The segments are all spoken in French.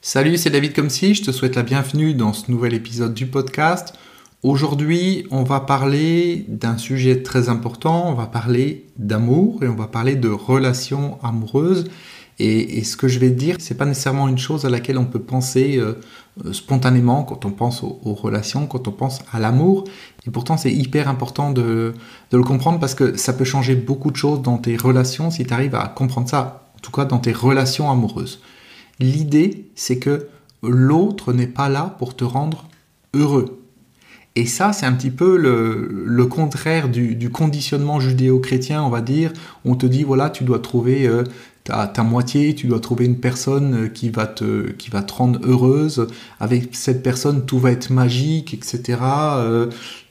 Salut, c'est David Comsi, je te souhaite la bienvenue dans ce nouvel épisode du podcast. Aujourd'hui, on va parler d'un sujet très important, on va parler d'amour et on va parler de relations amoureuses. Et ce que je vais te dire, c'est pas nécessairement une chose à laquelle on peut penser spontanément quand on pense aux relations, quand on pense à l'amour. Et pourtant, c'est hyper important de le comprendre parce que ça peut changer beaucoup de choses dans tes relations si tu arrives à comprendre ça, en tout cas dans tes relations amoureuses. L'idée, c'est que l'autre n'est pas là pour te rendre heureux. Et ça, c'est un petit peu le contraire du conditionnement judéo-chrétien, on va dire. On te dit, voilà, tu dois trouver ta moitié, tu dois trouver une personne qui va te rendre heureuse. Avec cette personne, tout va être magique, etc.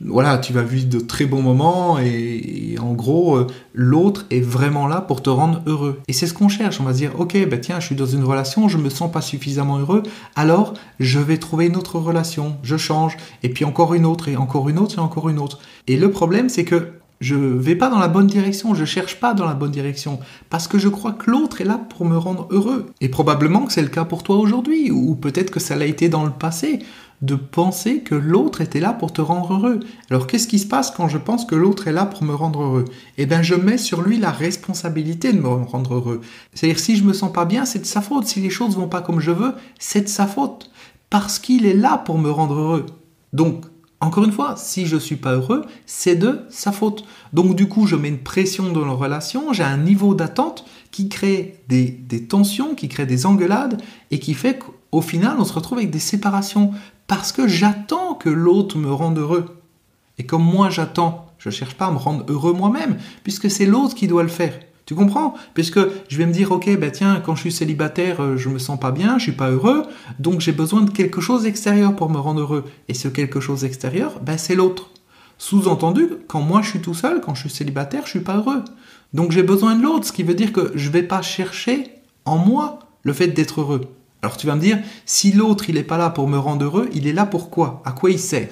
Voilà, tu vas vivre de très bons moments et en gros, l'autre est vraiment là pour te rendre heureux. Et c'est ce qu'on cherche. On va se dire, ok, tiens, je suis dans une relation, je me sens pas suffisamment heureux, alors je vais trouver une autre relation, je change, et puis encore une autre, et encore une autre, et encore une autre. Et le problème, c'est que je vais pas dans la bonne direction, je cherche pas dans la bonne direction, parce que je crois que l'autre est là pour me rendre heureux. Et probablement que c'est le cas pour toi aujourd'hui, ou peut-être que ça l'a été dans le passé, de penser que l'autre était là pour te rendre heureux. Alors qu'est-ce qui se passe quand je pense que l'autre est là pour me rendre heureux ? Eh bien je mets sur lui la responsabilité de me rendre heureux. C'est-à-dire si je me sens pas bien, c'est de sa faute. Si les choses vont pas comme je veux, c'est de sa faute. Parce qu'il est là pour me rendre heureux. Donc, encore une fois, si je ne suis pas heureux, c'est de sa faute. Donc du coup, je mets une pression dans la relation, j'ai un niveau d'attente qui crée des tensions, qui crée des engueulades et qui fait qu'au final, on se retrouve avec des séparations parce que j'attends que l'autre me rende heureux. Et comme moi j'attends, je ne cherche pas à me rendre heureux moi-même, puisque c'est l'autre qui doit le faire. Tu comprends ? Puisque je vais me dire, ok, tiens, quand je suis célibataire, je me sens pas bien, je suis pas heureux, donc j'ai besoin de quelque chose extérieur pour me rendre heureux. Et ce quelque chose extérieur, c'est l'autre. Sous-entendu, quand moi je suis tout seul, quand je suis célibataire, je suis pas heureux. Donc j'ai besoin de l'autre, ce qui veut dire que je vais pas chercher en moi le fait d'être heureux. Alors tu vas me dire, si l'autre il est pas là pour me rendre heureux, il est là pour quoi ? À quoi il sert ?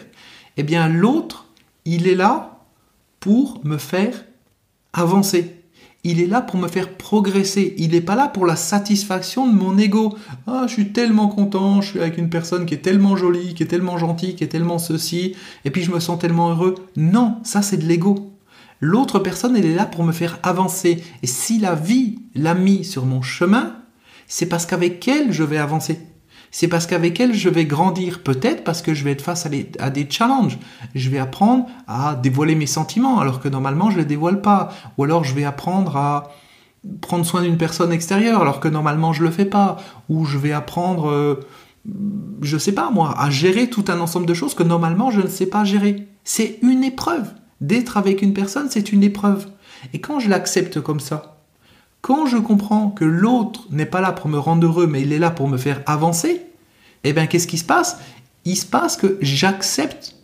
Eh bien l'autre, il est là pour me faire avancer. Il est là pour me faire progresser. Il n'est pas là pour la satisfaction de mon ego. Ah, je suis tellement content, je suis avec une personne qui est tellement jolie, qui est tellement gentille, qui est tellement ceci, et puis je me sens tellement heureux. Non, ça c'est de l'ego. L'autre personne, elle est là pour me faire avancer. Et si la vie l'a mis sur mon chemin, c'est parce qu'avec elle, je vais avancer. C'est parce qu'avec elle, je vais grandir. Peut-être parce que je vais être face à des challenges. Je vais apprendre à dévoiler mes sentiments, alors que normalement, je ne les dévoile pas. Ou alors, je vais apprendre à prendre soin d'une personne extérieure, alors que normalement, je ne le fais pas. Ou je vais apprendre, je ne sais pas moi, à gérer tout un ensemble de choses que normalement, je ne sais pas gérer. C'est une épreuve. D'être avec une personne, c'est une épreuve. Et quand je l'accepte comme ça, quand je comprends que l'autre n'est pas là pour me rendre heureux, mais il est là pour me faire avancer, qu'est-ce qui se passe ? Il se passe que j'accepte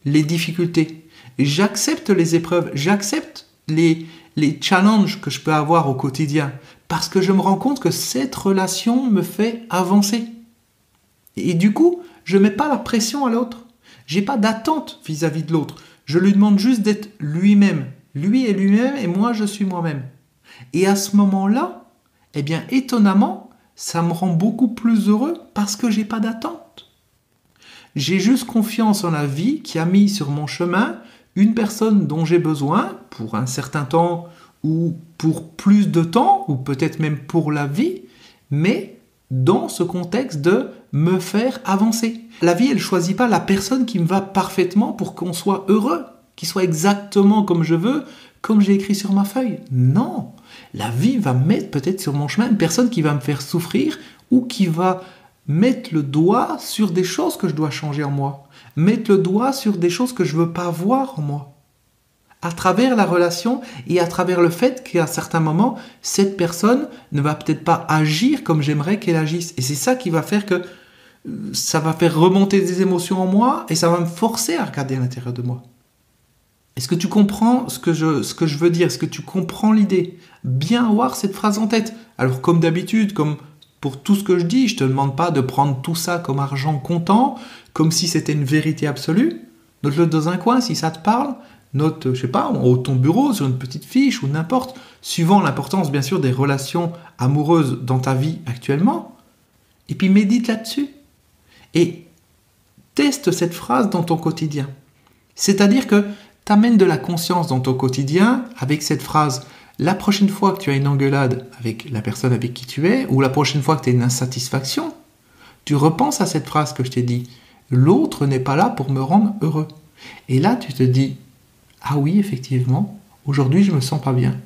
les difficultés, j'accepte les épreuves, j'accepte les challenges que je peux avoir au quotidien, parce que je me rends compte que cette relation me fait avancer. Et du coup, je ne mets pas la pression à l'autre. Je n'ai pas d'attente vis-à-vis de l'autre. Je lui demande juste d'être lui-même. Lui est lui-même et moi, je suis moi-même. Et à ce moment-là, étonnamment, ça me rend beaucoup plus heureux parce que j'ai pas d'attente. J'ai juste confiance en la vie qui a mis sur mon chemin une personne dont j'ai besoin pour un certain temps ou pour plus de temps ou peut-être même pour la vie, mais dans ce contexte de me faire avancer. La vie, elle ne choisit pas la personne qui me va parfaitement pour qu'on soit heureux, qui soit exactement comme je veux, comme j'ai écrit sur ma feuille. Non, la vie va mettre peut-être sur mon chemin une personne qui va me faire souffrir ou qui va mettre le doigt sur des choses que je dois changer en moi, mettre le doigt sur des choses que je ne veux pas voir en moi. À travers la relation et à travers le fait qu'à certains moments, cette personne ne va peut-être pas agir comme j'aimerais qu'elle agisse. Et c'est ça qui va faire que ça va faire remonter des émotions en moi et ça va me forcer à regarder à l'intérieur de moi. Est-ce que tu comprends ce que je veux dire ? Est-ce que tu comprends l'idée ? Bien avoir cette phrase en tête. Alors comme d'habitude, comme pour tout ce que je dis, je ne te demande pas de prendre tout ça comme argent comptant, comme si c'était une vérité absolue. Note-le dans un coin si ça te parle. Note, je sais pas, en haut de ton bureau, sur une petite fiche ou n'importe, suivant l'importance bien sûr des relations amoureuses dans ta vie actuellement. Et puis médite là-dessus. Et teste cette phrase dans ton quotidien. C'est-à-dire que tu amènes de la conscience dans ton quotidien avec cette phrase. La prochaine fois que tu as une engueulade avec la personne avec qui tu es, ou la prochaine fois que tu as une insatisfaction, tu repenses à cette phrase que je t'ai dit. L'autre n'est pas là pour me rendre heureux. Et là, tu te dis, ah oui, effectivement, aujourd'hui, je me sens pas bien.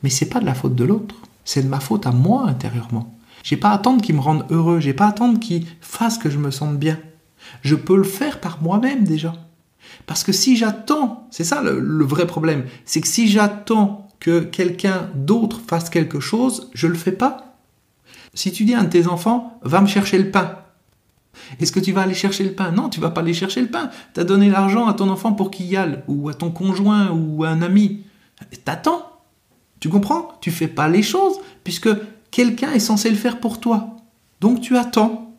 Mais c'est pas de la faute de l'autre, c'est de ma faute à moi intérieurement. J'ai pas à attendre qu'il me rende heureux, j'ai pas à attendre qu'il fasse que je me sente bien. Je peux le faire par moi-même déjà. Parce que si j'attends, c'est ça le vrai problème, c'est que si j'attends que quelqu'un d'autre fasse quelque chose, je le fais pas. Si tu dis à un de tes enfants, va me chercher le pain, est-ce que tu vas aller chercher le pain? Non, tu vas pas aller chercher le pain. Tu as donné l'argent à ton enfant pour qu'il y aille, ou à ton conjoint, ou à un ami. T'attends. Tu comprends? Tu fais pas les choses, puisque quelqu'un est censé le faire pour toi. Donc tu attends.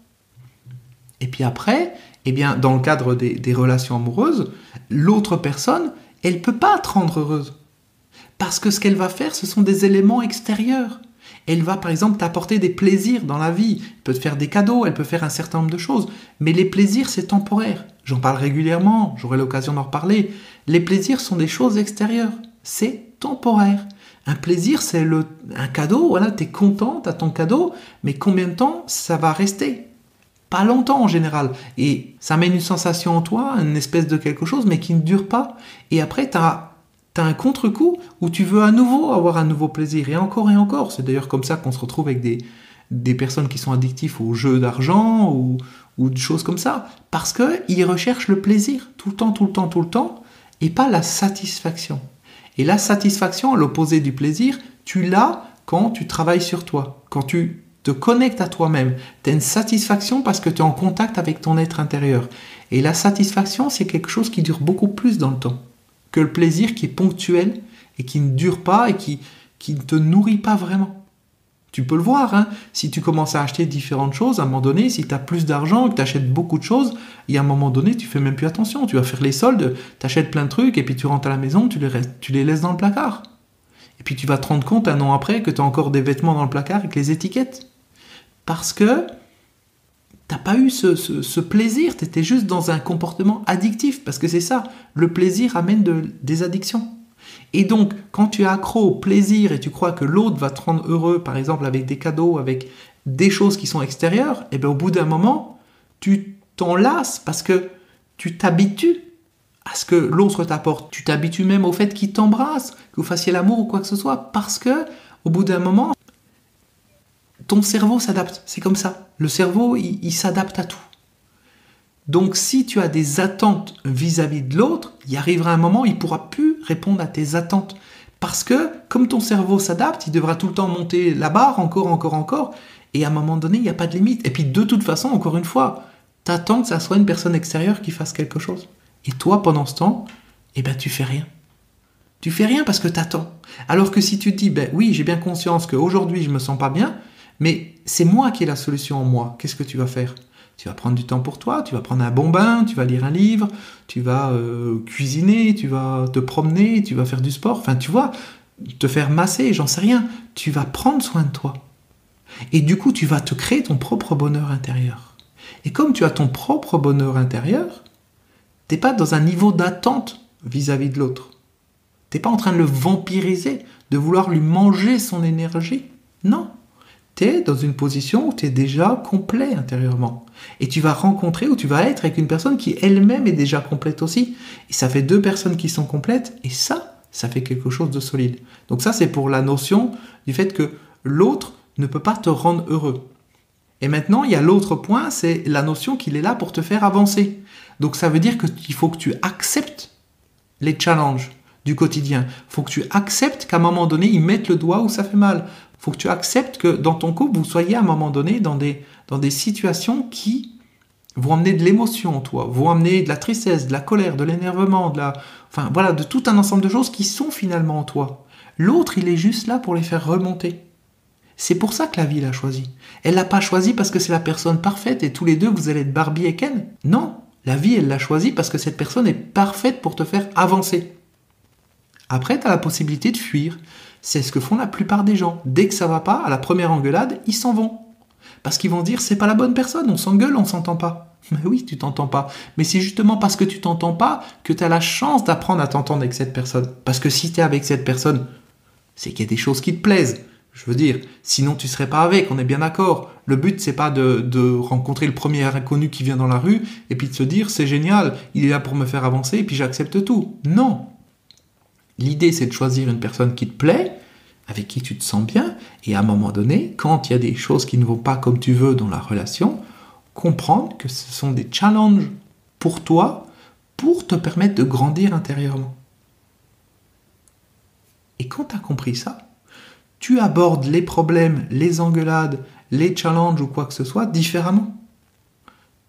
Et puis après, eh bien, dans le cadre des relations amoureuses, l'autre personne, elle peut pas te rendre heureuse. Parce que ce qu'elle va faire, ce sont des éléments extérieurs. Elle va par exemple t'apporter des plaisirs dans la vie. Elle peut te faire des cadeaux, elle peut faire un certain nombre de choses. Mais les plaisirs, c'est temporaire. J'en parle régulièrement, j'aurai l'occasion d'en reparler. Les plaisirs sont des choses extérieures. C'est temporaire. Un plaisir, c'est un cadeau. Voilà, tu es content, tu as ton cadeau. Mais combien de temps ça va rester? Pas longtemps en général. Et ça mène une sensation en toi, une espèce de quelque chose, mais qui ne dure pas. Et après, tu as un contre-coup où tu veux à nouveau avoir un nouveau plaisir, et encore et encore. C'est d'ailleurs comme ça qu'on se retrouve avec des personnes qui sont addictives aux jeux d'argent ou des choses comme ça. Parce qu'ils recherchent le plaisir tout le temps, et pas la satisfaction. Et la satisfaction, à l'opposé du plaisir, tu l'as quand tu travailles sur toi, quand tu te connectes à toi-même. Tu as une satisfaction parce que tu es en contact avec ton être intérieur. Et la satisfaction, c'est quelque chose qui dure beaucoup plus dans le temps que le plaisir qui est ponctuel et qui ne dure pas et qui ne te nourrit pas vraiment. Tu peux le voir, hein, si tu commences à acheter différentes choses, à un moment donné, si tu as plus d'argent et que tu achètes beaucoup de choses, et à un moment donné, tu fais même plus attention. Tu vas faire les soldes, tu achètes plein de trucs, et puis tu rentres à la maison, tu les laisses dans le placard. Et puis tu vas te rendre compte un an après que tu as encore des vêtements dans le placard avec les étiquettes. Parce que t'as pas eu ce plaisir, tu étais juste dans un comportement addictif, parce que c'est ça, le plaisir amène des addictions. Et donc, quand tu es accro au plaisir et tu crois que l'autre va te rendre heureux, par exemple avec des cadeaux, avec des choses qui sont extérieures, et bien au bout d'un moment, tu t'en lasses parce que tu t'habitues à ce que l'autre t'apporte. Tu t'habitues même au fait qu'il t'embrasse, que vous fassiez l'amour ou quoi que ce soit, parce que au bout d'un moment, ton cerveau s'adapte, c'est comme ça. Le cerveau, il s'adapte à tout. Donc si tu as des attentes vis-à-vis de l'autre, il arrivera un moment où il ne pourra plus répondre à tes attentes. Parce que, comme ton cerveau s'adapte, il devra tout le temps monter la barre, encore, et à un moment donné, il n'y a pas de limite. Et puis de toute façon, encore une fois, tu attends que ça soit une personne extérieure qui fasse quelque chose. Et toi, pendant ce temps, eh ben, tu fais rien. Tu fais rien parce que tu attends. Alors que si tu te dis, ben oui, j'ai bien conscience qu'aujourd'hui, je ne me sens pas bien, mais c'est moi qui ai la solution en moi. Qu'est-ce que tu vas faire? Tu vas prendre du temps pour toi, tu vas prendre un bon bain, tu vas lire un livre, tu vas cuisiner, tu vas te promener, tu vas faire du sport, enfin tu vois, te faire masser, j'en sais rien. Tu vas prendre soin de toi. Et du coup, tu vas te créer ton propre bonheur intérieur. Et comme tu as ton propre bonheur intérieur, tu n'es pas dans un niveau d'attente vis-à-vis de l'autre. Tu n'es pas en train de le vampiriser, de vouloir lui manger son énergie. Non. Tu es dans une position où tu es déjà complet intérieurement. Et tu vas rencontrer ou tu vas être avec une personne qui elle-même est déjà complète aussi. Et ça fait deux personnes qui sont complètes et ça fait quelque chose de solide. Donc ça, c'est pour la notion du fait que l'autre ne peut pas te rendre heureux. Et maintenant, il y a l'autre point, c'est la notion qu'il est là pour te faire avancer. Donc ça veut dire qu'il faut que tu acceptes les challenges du quotidien. Il faut que tu acceptes qu'à un moment donné, ils mettent le doigt où ça fait mal. Il faut que tu acceptes que dans ton couple, vous soyez à un moment donné dans des situations qui vont amener de l'émotion en toi, vont amener de la tristesse, de la colère, de l'énervement, de tout un ensemble de choses qui sont finalement en toi. L'autre, il est juste là pour les faire remonter. C'est pour ça que la vie l'a choisi. Elle l'a pas choisi parce que c'est la personne parfaite et tous les deux, vous allez être Barbie et Ken. Non, la vie, elle l'a choisi parce que cette personne est parfaite pour te faire avancer. Après, tu as la possibilité de fuir. C'est ce que font la plupart des gens. Dès que ça va pas, à la première engueulade, ils s'en vont. Parce qu'ils vont dire, c'est pas la bonne personne, on s'engueule, on s'entend pas. Mais oui, tu t'entends pas. Mais c'est justement parce que tu t'entends pas que tu as la chance d'apprendre à t'entendre avec cette personne. Parce que si tu es avec cette personne, c'est qu'il y a des choses qui te plaisent. Je veux dire, sinon tu serais pas avec, on est bien d'accord. Le but, c'est pas de rencontrer le premier inconnu qui vient dans la rue et puis de se dire, c'est génial, il est là pour me faire avancer et puis j'accepte tout. Non. L'idée, c'est de choisir une personne qui te plaît, avec qui tu te sens bien, et à un moment donné, quand il y a des choses qui ne vont pas comme tu veux dans la relation, comprendre que ce sont des challenges pour toi, pour te permettre de grandir intérieurement. Et quand tu as compris ça, tu abordes les problèmes, les engueulades, les challenges ou quoi que ce soit différemment.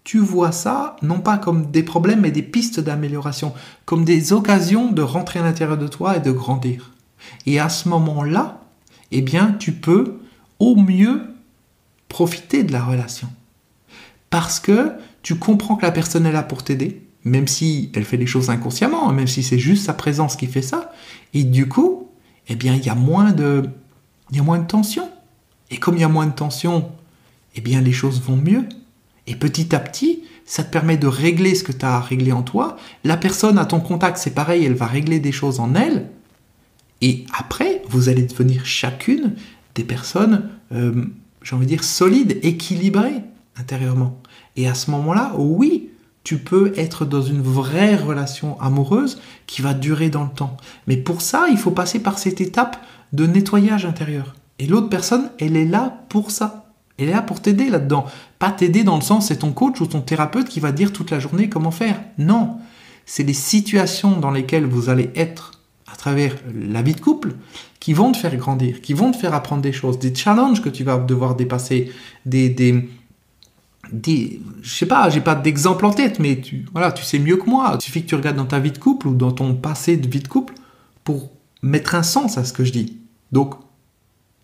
Tu vois ça, non pas comme des problèmes, mais des pistes d'amélioration, comme des occasions de rentrer à l'intérieur de toi et de grandir. Et à ce moment-là, eh bien, tu peux au mieux profiter de la relation. Parce que tu comprends que la personne est là pour t'aider, même si elle fait les choses inconsciemment, même si c'est juste sa présence qui fait ça. Et du coup, eh bien, il y a moins de tension. Et comme il y a moins de tension, eh bien, les choses vont mieux. Et petit à petit, ça te permet de régler ce que tu as à régler en toi. La personne à ton contact, c'est pareil, elle va régler des choses en elle. Et après, vous allez devenir chacune des personnes, j'ai envie de dire, solides, équilibrées intérieurement. Et à ce moment-là, oui, tu peux être dans une vraie relation amoureuse qui va durer dans le temps. Mais pour ça, il faut passer par cette étape de nettoyage intérieur. Et l'autre personne, elle est là pour ça. Elle est là pour t'aider là-dedans. Pas t'aider dans le sens, c'est ton coach ou ton thérapeute qui va te dire toute la journée comment faire. Non, c'est les situations dans lesquelles vous allez être à travers la vie de couple qui vont te faire grandir, qui vont te faire apprendre des choses, des challenges que tu vas devoir dépasser, je sais pas, j'ai pas d'exemple en tête, mais tu sais mieux que moi. Il suffit que tu regardes dans ta vie de couple ou dans ton passé de vie de couple pour mettre un sens à ce que je dis. Donc,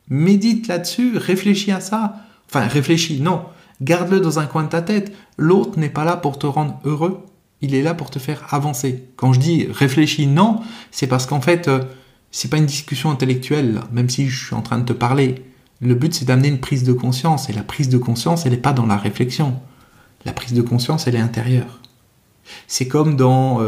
médite là-dessus, réfléchis à ça. Enfin, réfléchis, non. Garde-le dans un coin de ta tête. L'autre n'est pas là pour te rendre heureux. Il est là pour te faire avancer. Quand je dis réfléchis, non, c'est parce qu'en fait, c'est pas une discussion intellectuelle, là, même si je suis en train de te parler. Le but, c'est d'amener une prise de conscience. Et la prise de conscience, elle n'est pas dans la réflexion. La prise de conscience, elle est intérieure. C'est comme dans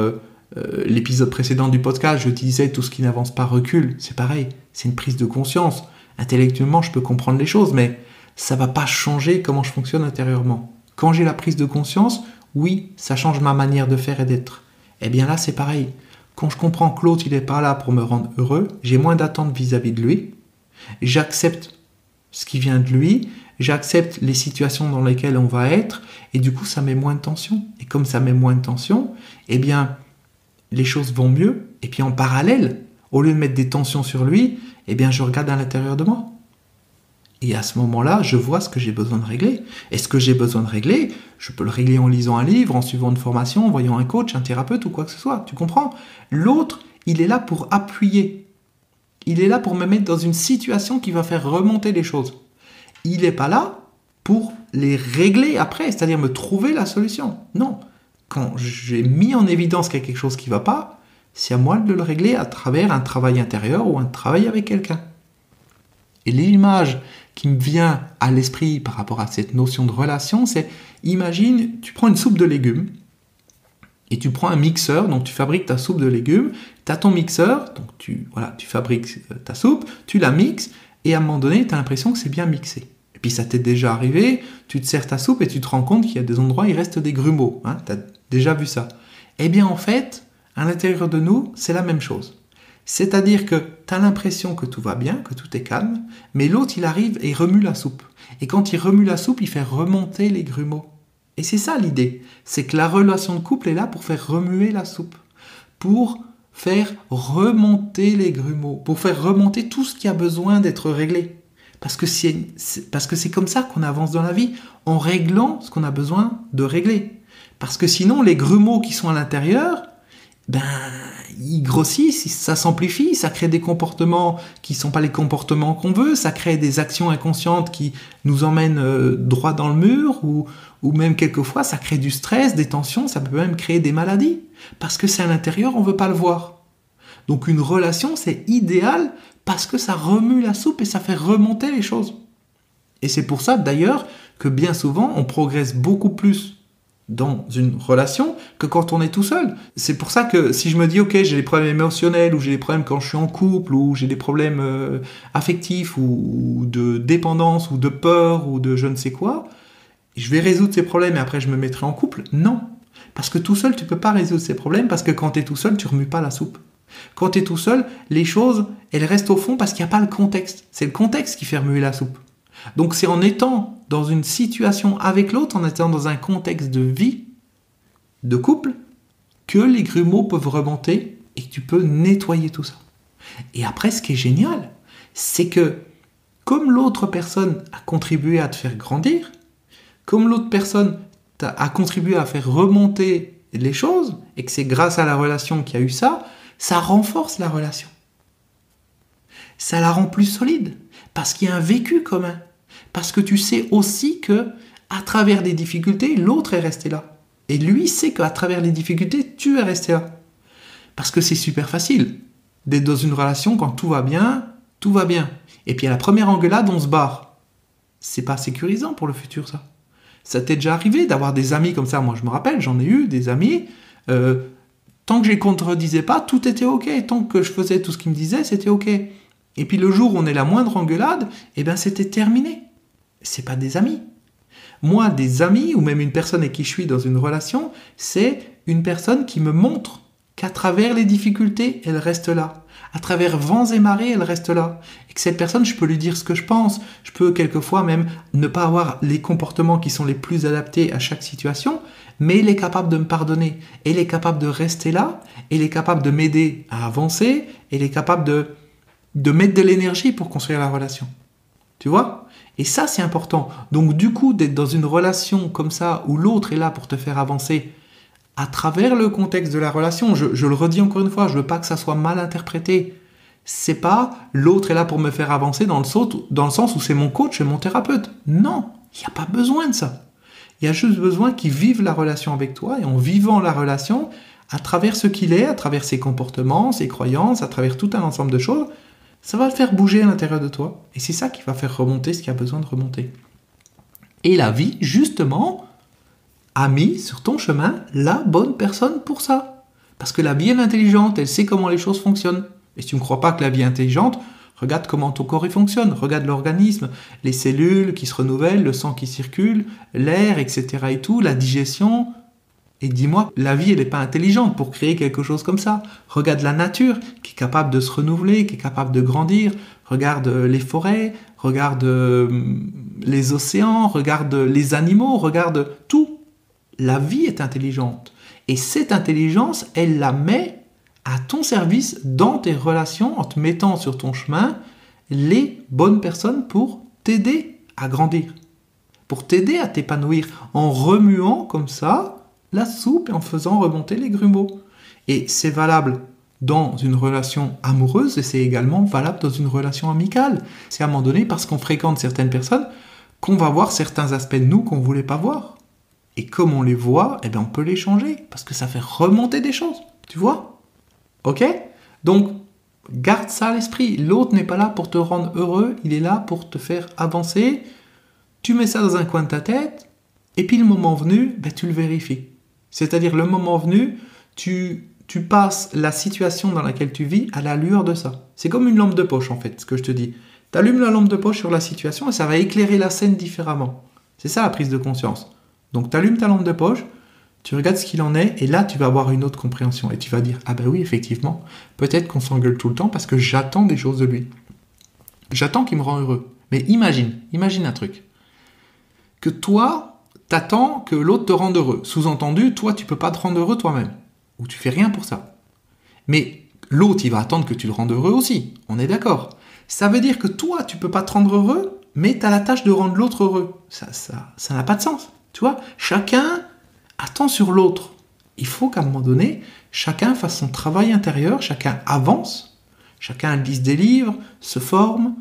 l'épisode précédent du podcast, je disais tout ce qui n'avance pas recule. C'est pareil, c'est une prise de conscience. Intellectuellement, je peux comprendre les choses, mais ça ne va pas changer comment je fonctionne intérieurement. Quand j'ai la prise de conscience, oui, ça change ma manière de faire et d'être. Eh bien là, c'est pareil. Quand je comprends que l'autre, il n'est pas là pour me rendre heureux, j'ai moins d'attentes vis-à-vis de lui. J'accepte ce qui vient de lui, j'accepte les situations dans lesquelles on va être, et du coup, ça met moins de tension. Et comme ça met moins de tension, eh bien, les choses vont mieux. Et puis en parallèle, au lieu de mettre des tensions sur lui, eh bien, je regarde à l'intérieur de moi. Et à ce moment-là, je vois ce que j'ai besoin de régler. Et ce que j'ai besoin de régler, je peux le régler en lisant un livre, en suivant une formation, en voyant un coach, un thérapeute ou quoi que ce soit. Tu comprends ? L'autre, il est là pour appuyer. Il est là pour me mettre dans une situation qui va faire remonter les choses. Il n'est pas là pour les régler après, c'est-à-dire me trouver la solution. Non. Quand j'ai mis en évidence qu'il y a quelque chose qui ne va pas, c'est à moi de le régler à travers un travail intérieur ou un travail avec quelqu'un. Et l'image qui me vient à l'esprit par rapport à cette notion de relation, c'est, imagine, tu prends une soupe de légumes et tu prends un mixeur, donc tu fabriques ta soupe de légumes, tu as ton mixeur, donc tu fabriques ta soupe, tu la mixes et à un moment donné, tu as l'impression que c'est bien mixé. Et puis ça t'est déjà arrivé, tu te sers ta soupe et tu te rends compte qu'il y a des endroits où il reste des grumeaux. Tu as déjà vu ça. Eh bien en fait, à l'intérieur de nous, c'est la même chose. C'est-à-dire que tu as l'impression que tout va bien, que tout est calme, mais l'autre, il arrive et remue la soupe. Et quand il remue la soupe, il fait remonter les grumeaux. Et c'est ça l'idée, c'est que la relation de couple est là pour faire remuer la soupe, pour faire remonter les grumeaux, pour faire remonter tout ce qui a besoin d'être réglé. Parce que c'est comme ça qu'on avance dans la vie, en réglant ce qu'on a besoin de régler. Parce que sinon, les grumeaux qui sont à l'intérieur, ils grossissent, ça s'amplifie, ça crée des comportements qui ne sont pas les comportements qu'on veut, ça crée des actions inconscientes qui nous emmènent droit dans le mur, ou même quelquefois ça crée du stress, des tensions, ça peut même créer des maladies, parce que c'est à l'intérieur, on ne veut pas le voir. Donc une relation, c'est idéal parce que ça remue la soupe et ça fait remonter les choses. Et c'est pour ça, d'ailleurs, que bien souvent, on progresse beaucoup plus dans une relation que quand on est tout seul. C'est pour ça que si je me dis, ok, j'ai des problèmes émotionnels, ou j'ai des problèmes quand je suis en couple, ou j'ai des problèmes affectifs, ou de dépendance, ou de peur, ou de je ne sais quoi, je vais résoudre ces problèmes et après je me mettrai en couple. Non. Parce que tout seul, tu peux pas résoudre ces problèmes, parce que quand tu es tout seul, tu remues pas la soupe. Quand tu es tout seul, les choses, elles restent au fond parce qu'il n'y a pas le contexte. C'est le contexte qui fait remuer la soupe. Donc c'est en étant dans une situation avec l'autre, en étant dans un contexte de vie, de couple, que les grumeaux peuvent remonter et que tu peux nettoyer tout ça. Et après, ce qui est génial, c'est que comme l'autre personne a contribué à te faire grandir, comme l'autre personne a contribué à faire remonter les choses, et que c'est grâce à la relation qu'il y a eu ça, ça renforce la relation. Ça la rend plus solide, parce qu'il y a un vécu commun. Parce que tu sais aussi que, à travers des difficultés, l'autre est resté là. Et lui sait qu'à travers les difficultés, tu es resté là. Parce que c'est super facile d'être dans une relation quand tout va bien, tout va bien. Et puis à la première engueulade, on se barre. C'est pas sécurisant pour le futur, ça. Ça t'est déjà arrivé d'avoir des amis comme ça? Moi, je me rappelle, j'en ai eu des amis. Tant que je les contredisais pas, tout était ok. Tant que je faisais tout ce qu'ils me disaient, c'était ok. Et puis le jour où on est la moindre engueulade, eh ben c'était terminé. C'est pas des amis. Moi, des amis, ou même une personne avec qui je suis dans une relation, c'est une personne qui me montre qu'à travers les difficultés, elle reste là. À travers vents et marées, elle reste là. Et que cette personne, je peux lui dire ce que je pense. Je peux quelquefois même ne pas avoir les comportements qui sont les plus adaptés à chaque situation, mais elle est capable de me pardonner. Elle est capable de rester là. Elle est capable de m'aider à avancer. Elle est capable de mettre de l'énergie pour construire la relation. Tu vois ? Et ça, c'est important. Donc du coup, d'être dans une relation comme ça, où l'autre est là pour te faire avancer, à travers le contexte de la relation, je le redis encore une fois, je veux pas que ça soit mal interprété. C'est pas l'autre est là pour me faire avancer dans le sens où c'est mon coach et mon thérapeute. Non, il n'y a pas besoin de ça. Il y a juste besoin qu'il vive la relation avec toi, et en vivant la relation, à travers ce qu'il est, à travers ses comportements, ses croyances, à travers tout un ensemble de choses, ça va le faire bouger à l'intérieur de toi. Et c'est ça qui va faire remonter ce qui a besoin de remonter. Et la vie, justement, a mis sur ton chemin la bonne personne pour ça. Parce que la vie est intelligente, elle sait comment les choses fonctionnent. Et si tu ne crois pas que la vie est intelligente, regarde comment ton corps y fonctionne, regarde l'organisme, les cellules qui se renouvellent, le sang qui circule, l'air, etc. et tout, la digestion. Et dis-moi, la vie, elle n'est pas intelligente pour créer quelque chose comme ça. Regarde la nature, qui est capable de se renouveler, qui est capable de grandir. Regarde les forêts, regarde les océans, regarde les animaux, regarde tout. La vie est intelligente. Et cette intelligence, elle la met à ton service dans tes relations, en te mettant sur ton chemin les bonnes personnes pour t'aider à grandir, pour t'aider à t'épanouir, en remuant comme ça la soupe et en faisant remonter les grumeaux. Et c'est valable dans une relation amoureuse et c'est également valable dans une relation amicale. C'est à un moment donné, parce qu'on fréquente certaines personnes, qu'on va voir certains aspects de nous qu'on ne voulait pas voir. Et comme on les voit, eh bien on peut les changer, parce que ça fait remonter des choses, tu vois ? Ok ? Donc, garde ça à l'esprit. L'autre n'est pas là pour te rendre heureux, il est là pour te faire avancer. Tu mets ça dans un coin de ta tête, et puis le moment venu, ben, tu le vérifies. C'est-à-dire, le moment venu, tu passes la situation dans laquelle tu vis à la lueur de ça. C'est comme une lampe de poche, en fait, ce que je te dis. Tu allumes la lampe de poche sur la situation, et ça va éclairer la scène différemment. C'est ça la prise de conscience. Donc, tu allumes ta lampe de poche, tu regardes ce qu'il en est, et là, tu vas avoir une autre compréhension. Et tu vas dire, ah ben oui, effectivement, peut-être qu'on s'engueule tout le temps parce que j'attends des choses de lui. J'attends qu'il me rende heureux. Mais imagine un truc. Que toi, t'attends que l'autre te rende heureux. Sous-entendu, toi, tu peux pas te rendre heureux toi-même. Ou tu fais rien pour ça. Mais l'autre, il va attendre que tu le rendes heureux aussi. On est d'accord. Ça veut dire que toi, tu peux pas te rendre heureux, mais tu as la tâche de rendre l'autre heureux. Ça n'a pas de sens. Tu vois, chacun attend sur l'autre. Il faut qu'à un moment donné, chacun fasse son travail intérieur, chacun avance, chacun lise des livres, se forme,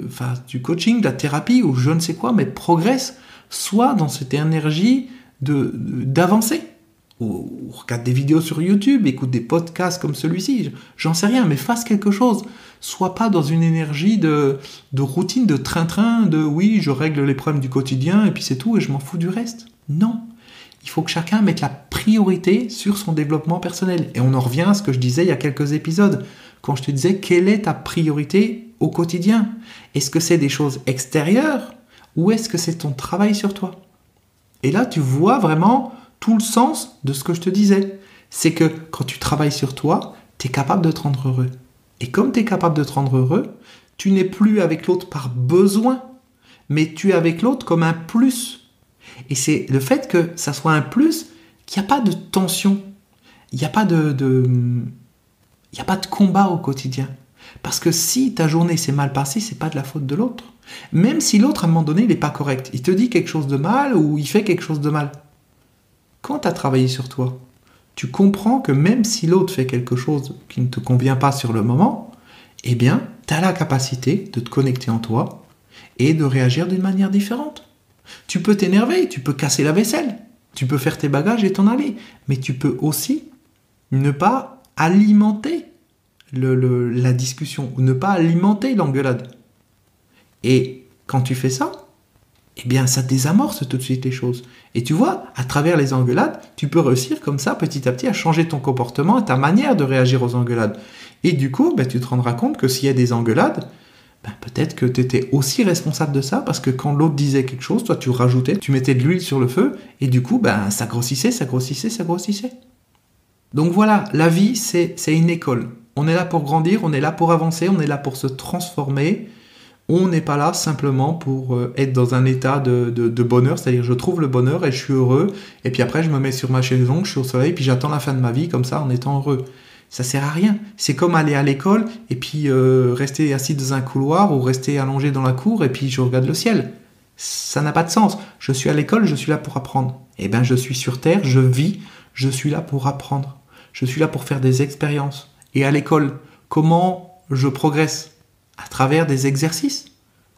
fasse du coaching, de la thérapie ou je ne sais quoi, mais progresse, soit dans cette énergie d'avancer. ou regarde des vidéos sur YouTube, écoute des podcasts comme celui-ci, j'en sais rien, mais fasse quelque chose. Sois pas dans une énergie de routine, de train-train, de oui, je règle les problèmes du quotidien et puis c'est tout et je m'en fous du reste. Non. Il faut que chacun mette la priorité sur son développement personnel. Et on en revient à ce que je disais il y a quelques épisodes, quand je te disais quelle est ta priorité au quotidien. Est-ce que c'est des choses extérieures ou est-ce que c'est ton travail sur toi? Et là, tu vois vraiment tout le sens de ce que je te disais. C'est que quand tu travailles sur toi, tu es capable de te rendre heureux. Et comme tu es capable de te rendre heureux, tu n'es plus avec l'autre par besoin, mais tu es avec l'autre comme un plus. Et c'est le fait que ça soit un plus, qu'il n'y a pas de tension, il n'y a pas il n'y a pas de combat au quotidien. Parce que si ta journée s'est mal passée, c'est pas de la faute de l'autre. Même si l'autre, à un moment donné, il n'est pas correct. Il te dit quelque chose de mal ou il fait quelque chose de mal. Quand tu as travaillé sur toi, tu comprends que même si l'autre fait quelque chose qui ne te convient pas sur le moment, eh bien, tu as la capacité de te connecter en toi et de réagir d'une manière différente. Tu peux t'énerver, tu peux casser la vaisselle, tu peux faire tes bagages et t'en aller, mais tu peux aussi ne pas alimenter la discussion ou ne pas alimenter l'engueulade. Et quand tu fais ça, eh bien ça désamorce tout de suite les choses. Et tu vois, à travers les engueulades, tu peux réussir comme ça petit à petit à changer ton comportement et ta manière de réagir aux engueulades. Et du coup, tu te rendras compte que s'il y a des engueulades, peut-être que tu étais aussi responsable de ça, parce que quand l'autre disait quelque chose, toi tu rajoutais, tu mettais de l'huile sur le feu, et du coup, ça grossissait, ça grossissait, ça grossissait. Donc voilà, la vie, c'est une école. On est là pour grandir, on est là pour avancer, on est là pour se transformer. On n'est pas là simplement pour être dans un état de bonheur, c'est-à-dire je trouve le bonheur et je suis heureux, et puis après je me mets sur ma chaise longue, je suis au soleil, puis j'attends la fin de ma vie comme ça en étant heureux. Ça sert à rien. C'est comme aller à l'école et puis rester assis dans un couloir ou rester allongé dans la cour et puis je regarde le ciel. Ça n'a pas de sens. Je suis à l'école, je suis là pour apprendre. Eh bien, je suis sur Terre, je vis, je suis là pour apprendre. Je suis là pour faire des expériences. Et à l'école, comment je progresse? À travers des exercices,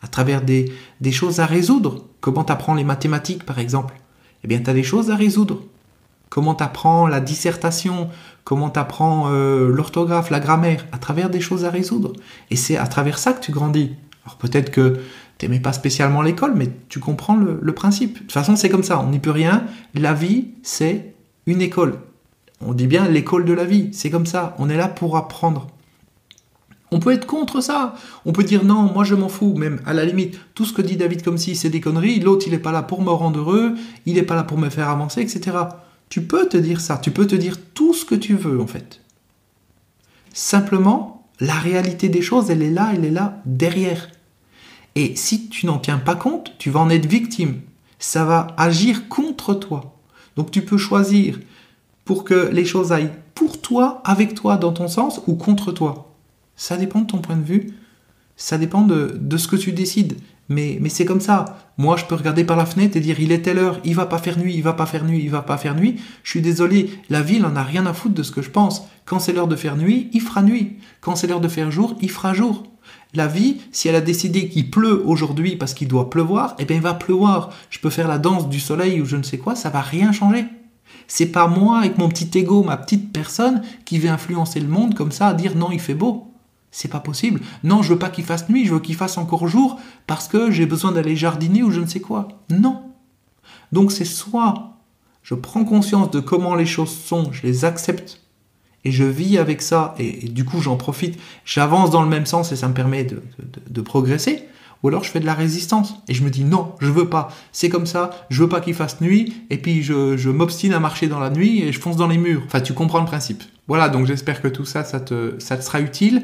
à travers des choses à résoudre. Comment tu apprends les mathématiques, par exemple? Eh bien, tu as des choses à résoudre. Comment tu apprends la dissertation? Comment tu apprends l'orthographe, la grammaire? À travers des choses à résoudre. Et c'est à travers ça que tu grandis. Alors peut-être que tu n'aimais pas spécialement l'école, mais tu comprends le principe. De toute façon, c'est comme ça, on n'y peut rien. La vie, c'est une école. On dit bien l'école de la vie, c'est comme ça. On est là pour apprendre. On peut être contre ça. On peut dire non, moi je m'en fous. Même à la limite, tout ce que dit David comme si c'est des conneries. L'autre, il n'est pas là pour me rendre heureux. Il n'est pas là pour me faire avancer, etc. Tu peux te dire ça. Tu peux te dire tout ce que tu veux, en fait. Simplement, la réalité des choses, elle est là derrière. Et si tu n'en tiens pas compte, tu vas en être victime. Ça va agir contre toi. Donc tu peux choisir pour que les choses aillent pour toi, avec toi, dans ton sens, ou contre toi. Ça dépend de ton point de vue. Ça dépend de ce que tu décides. Mais c'est comme ça. Moi, je peux regarder par la fenêtre et dire il est telle heure, il va pas faire nuit, il va pas faire nuit, il va pas faire nuit. Je suis désolé, la vie, elle en a rien à foutre de ce que je pense. Quand c'est l'heure de faire nuit, il fera nuit. Quand c'est l'heure de faire jour, il fera jour. La vie, si elle a décidé qu'il pleut aujourd'hui parce qu'il doit pleuvoir, eh bien il va pleuvoir. Je peux faire la danse du soleil ou je ne sais quoi, ça va rien changer. C'est pas moi avec mon petit ego, ma petite personne qui va influencer le monde comme ça à dire non, il fait beau. C'est pas possible. Non, je veux pas qu'il fasse nuit, je veux qu'il fasse encore jour parce que j'ai besoin d'aller jardiner ou je ne sais quoi. Non. Donc c'est soit je prends conscience de comment les choses sont, je les accepte et je vis avec ça et du coup j'en profite, j'avance dans le même sens et ça me permet de progresser, ou alors je fais de la résistance et je me dis non, je veux pas, c'est comme ça, je veux pas qu'il fasse nuit et puis je m'obstine à marcher dans la nuit et je fonce dans les murs. Enfin, tu comprends le principe. Voilà, donc j'espère que tout ça, ça te sera utile.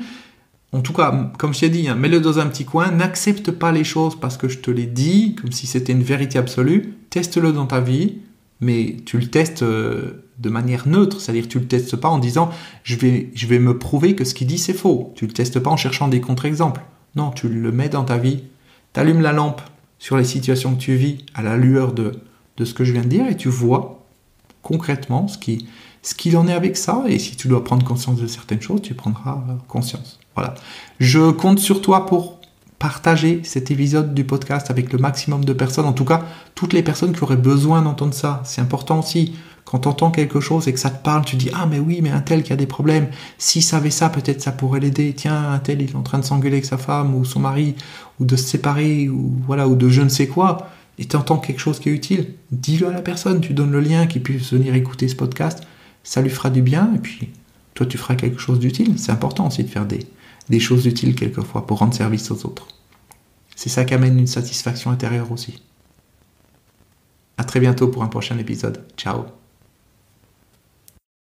En tout cas, comme je t'ai dit, mets-le dans un petit coin, n'accepte pas les choses parce que je te l'ai dit, comme si c'était une vérité absolue, teste-le dans ta vie, mais tu le testes de manière neutre, c'est-à-dire tu le testes pas en disant je vais me prouver que ce qu'il dit c'est faux, tu le testes pas en cherchant des contre-exemples, non, tu le mets dans ta vie, tu allumes la lampe sur les situations que tu vis à la lueur de ce que je viens de dire et tu vois concrètement ce qu'il en est avec ça, et si tu dois prendre conscience de certaines choses, tu prendras conscience. Voilà. Je compte sur toi pour partager cet épisode du podcast avec le maximum de personnes, en tout cas toutes les personnes qui auraient besoin d'entendre ça. C'est important aussi Quand tu entends quelque chose et que ça te parle, tu dis « Ah mais oui, mais un tel qui a des problèmes, s'il savait ça, peut-être ça pourrait l'aider. Tiens, un tel il est en train de s'engueuler avec sa femme ou son mari, ou de se séparer, ou voilà, ou de je ne sais quoi. » Et tu entends quelque chose qui est utile, dis-le à la personne, tu donnes le lien qu'il puisse venir écouter ce podcast, ça lui fera du bien, et puis toi tu feras quelque chose d'utile. C'est important aussi de faire des choses utiles quelquefois pour rendre service aux autres. C'est ça qui amène une satisfaction intérieure aussi. À très bientôt pour un prochain épisode. Ciao.